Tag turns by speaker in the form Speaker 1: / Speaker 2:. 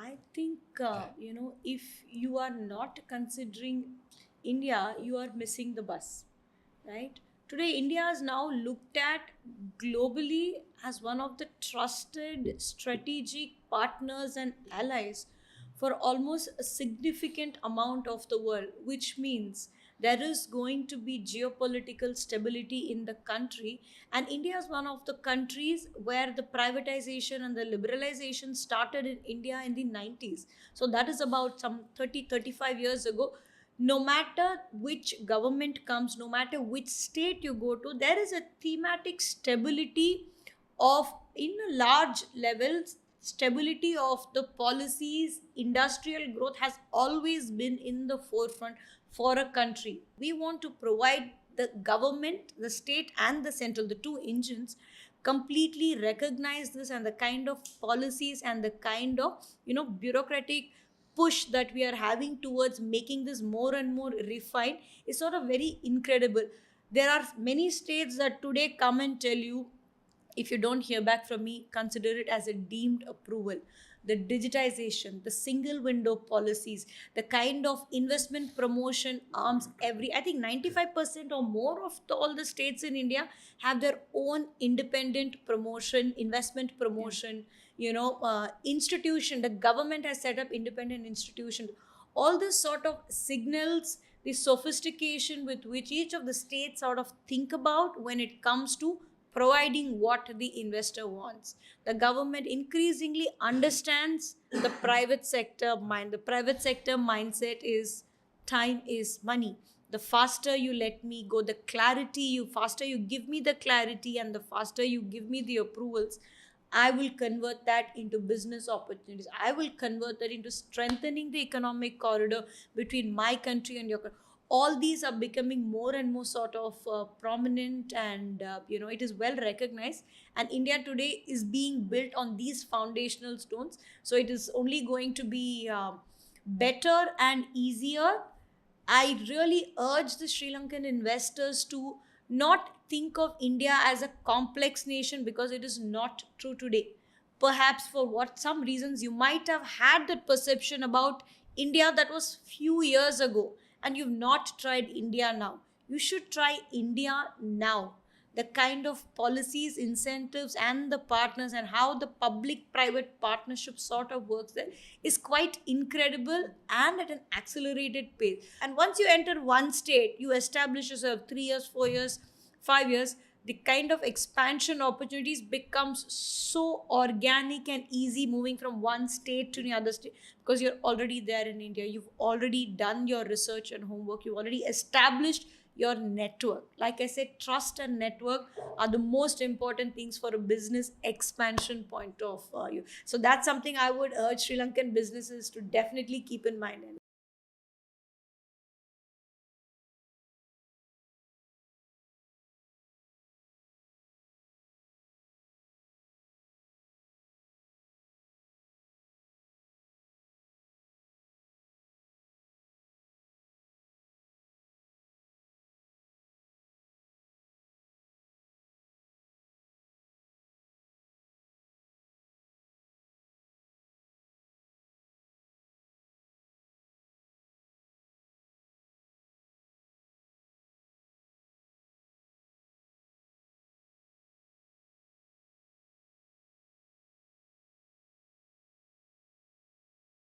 Speaker 1: I think, if you are not considering India, you are missing the bus, right? Today, India is now looked at globally as one of the trusted strategic partners and allies for almost a significant amount of the world, which means there is going to be geopolitical stability in the country. And India is one of the countries where the privatization and the liberalization started in India in the 90s. So that is about some 30-35 years ago. No matter which government comes, no matter which state you go to, there is a thematic stability of, in a large levels, stability of the policies. Industrial growth has always been in the forefront for a country. We want to provide the government, the state and the central, the two engines, completely recognize this, and the kind of policies and the kind of bureaucratic push that we are having towards making this more and more refined is sort of very incredible. There are many states that today come and tell you, if you don't hear back from me, consider it as a deemed approval. The digitization, the single window policies, the kind of investment promotion arms, I think 95% or more of all the states in India have their own independent promotion, investment promotion, institution. The government has set up independent institution. All this sort of signals the sophistication with which each of the states sort of think about when it comes to providing what the investor wants. The government increasingly understands the private sector mind. The private sector mindset is time is money. The faster you let me go, the clarity you faster you give me the clarity, and the faster you give me the approvals, I will convert that into business opportunities. I will convert that into strengthening the economic corridor between my country and your country. All these are becoming more and more sort of prominent, and it is well recognized. And India today is being built on these foundational stones. So it is only going to be better and easier. I really urge the Sri Lankan investors to not think of India as a complex nation, because it is not true today. Perhaps for what some reasons you might have had that perception about India that was few years ago, and you've not tried India now. You should try India now. The kind of policies, incentives, and the partners, and how the public private partnership sort of works there is quite incredible and at an accelerated pace. And once you enter one state, you establish yourself 3 years, 4 years, 5 years. The kind of expansion opportunities becomes so organic and easy, moving from one state to the other state, because you're already there in India. You've already done your research and homework. You've already established your network. Like I said, trust and network are the most important things for a business expansion point of view. So that's something I would urge Sri Lankan businesses to definitely keep in mind.